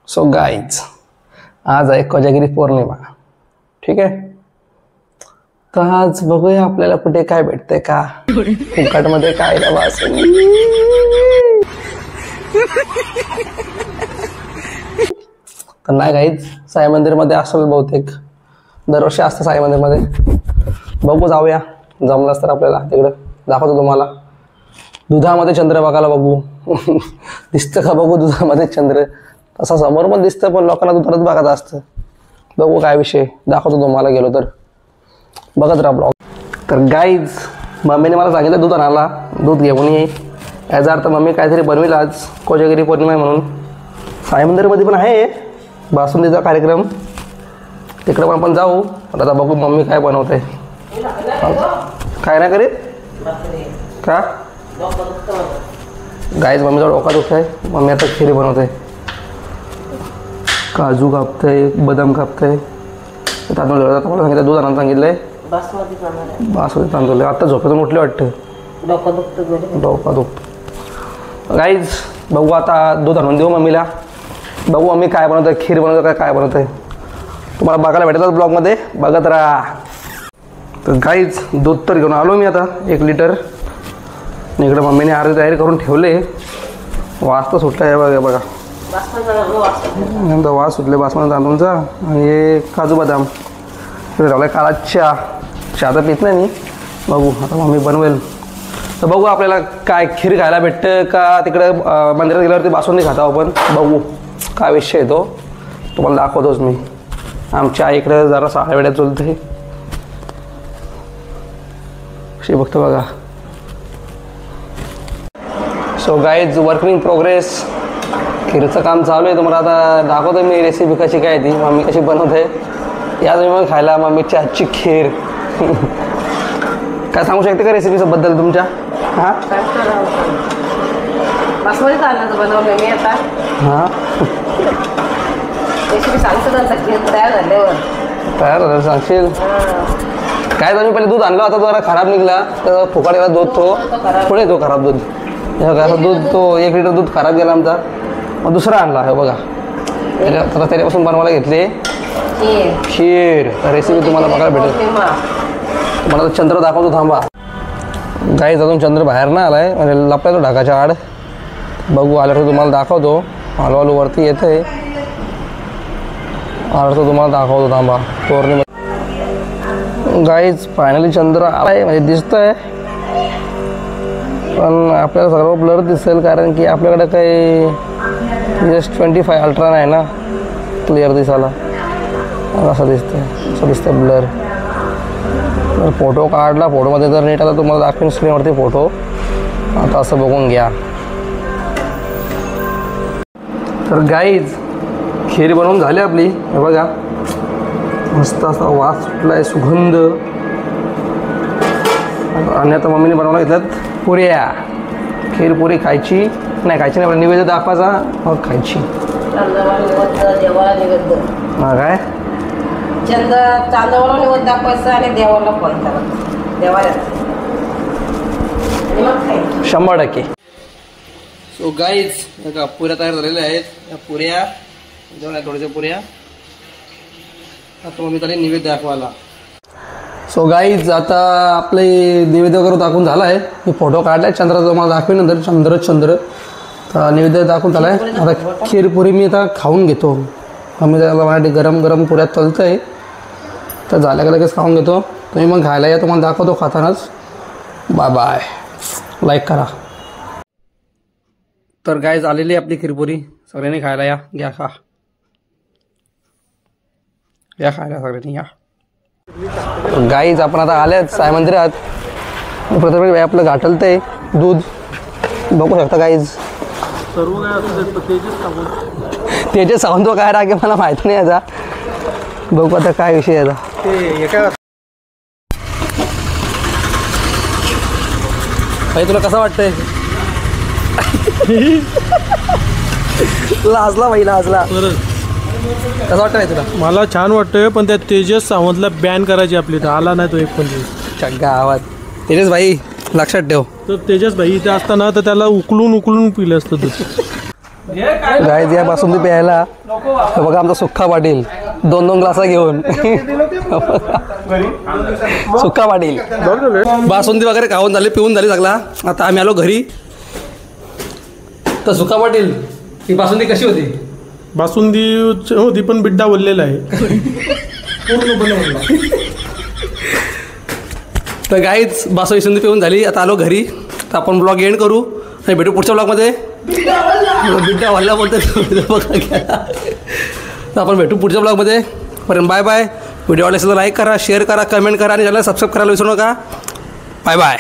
So guys आज आहे कोजागिरी पौर्णिमा, ठीक आहे। तर आज बघूया आपल्याला कुठे काय भेटते का, फुकटमध्ये काय वास। तर नाही गाईज, साई मंदिर मध्ये असेल बहुतेक, दरवर्षी असतं साई मंदिर मध्ये। बघू जाऊया, जमलंच तर आपल्याला तिकडे दाखवतो तुम्हाला। दुधामध्ये चंद्र बघायला बघू दिसतं का बघू दुधामध्ये चंद्र, तसा समोर पण दिसतं पण लोकांना दुधात बघायचं असतं। बघू काय विषय, दाखवतो तुम्हाला गेलो तर, बघत राहा ब्लॉग। तर गाईज मम्मीने मला सांगितलं दूध आणायला, दूध घेऊन ये। याचा अर्थ मम्मी काहीतरी बनवेल आज, कोजागिरी पौर्णिमा आहे म्हणून। साई मंदिरमध्ये पण आहे बासुंदीचा कार्यक्रम, तिकडे पण आपण जाऊ। आता बघू मम्मी काय बनवते, काय नाही करीत का गाईज। मम्मीचा डोका दुखतंय, मम्मी आता खीर बनवते। काजू कापतंय, बदाम कापतंय, तांदूळ मला सांगितलं दूध आणायला सांगितलंय, बासमती तांदूळ। आता झोपेतून उठले वाटतं, डोका दुखतं। गाईज बघू आता दूध आणून देऊ मम्मीला, बघू मम्मी काय बनवतंय, खीर बनवतं काय बनवतंय, तुम्हाला बघायला भेटतात ब्लॉगमध्ये, बघत राहा। तर गाईज दूध तर घेऊन आलो मी आता 1 लिटर। इकडे मम्मीने अर्धी तयारी करून ठेवले, वास तर सुटला आहे बघा बघा, वास सुटले बासमती तांदूळचा। आणि हे काजू बदाम ठेवला, काला चहा तर पित नाही मी, बघू आता मम्मी बनवेल तर बघू आपल्याला काय खीर खायला भेटतं का, तिकडे मंदिरात गेल्यावरती बासुंदी खाता आपण, बघू काय विषय येतो, तुम्हाला दाखवतोच मी। आमच्या इकडे जरा 6 वेळा चलते अशी बघतो बघा। So guys work in progress, खीरचं काम चालू आहे। तुम्हाला आता दाखवतो मी रेसिपी कशी काय ती, मम्मी कशी बनवते या तुम्ही मग खायला मम्मीची आजची खीर। काय सांगू शकते का रेसिपीबद्दल तुमच्या? हां बासमती तांदळाचं बनवलं मी आता। हां रेसिपी सांगतो नंतर, खीर तयार झाल्यावर सांगशील काय। तुम्ही पहिले दूध आणलं, आता जरा खराब निघाला तर फुकाडेला दूध तो पुढे येतो खराब दूध, दूध तो 1 लिटर दूध खराब गेला आमचा, मग दुसरा आणला हे बघा। आता त्याच्यापासून बनवायला घेतले खीर। रेसिपी तुम्हाला बघायला भेटेल, तुम्हाला चंद्र दाखवतो थांबा। गाईज अजून चंद्र बाहेर नाही आलाय, म्हणजे लपला तो ढगाच्या आड, बघू आल्यावर तुम्हाला दाखवतो। हळूहळू वरती येते, आल्यावर तुम्हाला दाखवतो थांबा। पौर्णिमा गाईज फायनली चंद्र आलाय, म्हणजे दिसतंय पण आपल्याला सर्व ब्लर दिसेल, कारण की आपल्याकडे काही जस्ट 25 अल्ट्रा नाही ना क्लिअर दिसायला, असं दिसतंय ब्लर। तर फोटो काढला, फोटोमध्ये जर नीट आला तुम्हाला दाखवेन स्क्रीनवरती फोटो। आता असं बघून घ्या। तर गाईज खीर बनवून झाली आपली, हे बघा मस्त असा वास सुटलाय, सुगंध। आणि आता मम्मीने बनवला घेतल्यात पुऱ्या, खीर पुरी खायची नाही, नैवेद्य दाखवायचा मग खायची। हा काय चांदवळ निवड दाखवायचं आणि देवाला फोन करायचं, देवाला 100%। सो गाईज बघा पुऱ्या तयार झालेल्या आहेत, या पुऱ्या जेवढ्या थोड्याशा पुऱ्या आता मग मी त्याला नैवेद्य दाखवायला। सो गाईज आता आपले नैवेद्य वगैरे दाखवून झाला आहे, मी फोटो काढलाय चंद्राचा, तुम्हाला दाखवेन नंतर चंद्र तर नैवेद्य दाखवून झाला आहे। आता खीर पुरी मी आता खाऊन घेतो, आम्ही त्याला माझ्यासाठी गरम गरम पुऱ्यात तळतं आहे, तर झाल्या का लगेच खाऊन घेतो। तुम्ही मग खायला या, तुम्हाला दाखवतो खातानाच। बाय बाय, लाईक करा। तर गाईज आलेली आपली खीरपुरी, सगळ्यांनी खायला या, घ्या खा, या खायला सगळ्यांनी या। गाईज आपण आता आल्यात साई मंदिरात, प्रथम आपलं घाटलतंय दूध, बघू शकता गाईज। तेजस सावंत काय रागे मला माहिती नाही याचा, बघू आता काय विषय याचा। भाई तुला कसं वाटतंय? लाजला भाई, लाजला। कसं वाटतं तुला? मला छान वाटतंय, पण त्या तेजस सावंतला बॅन करायची आपली, तर आला नाही तो एक पण गावात। तेजस भाई लक्षात ठेव, तर तेजस भाई इथे असताना तर त्याला उकलून पिलं असतं दूध। गाईज या बासुंदी प्यायला हे बघा आमचा सुक्खा पाटील 2-2 ग्लासा घेऊन सुक्खा पाटील बासुंदी वगैरे खाऊन झाली पिऊन झाली सगळा. आता आम्ही आलो घरी. तर सुक्खा पाटील ही बासुंदी कशी होती? बासुंदी होती पण बिड्डा बोललेला आहे. तर गाईच बासुंदी पिऊन झाली. आता आलो घरी. तर आपण ब्लॉग एंड करू आणि भेटू पुढच्या ब्लॉगमध्ये. बिड्डा वाढला बोलतो. तर आपण भेटू पुढच्या ब्लॉगमध्ये. पर्यंत बाय बाय. व्हिडिओ आवडला असेल तर लाईक करा, शेअर करा, कमेंट करा आणि चॅनल सबस्क्राईब करायला विसरू नका. Bye bye.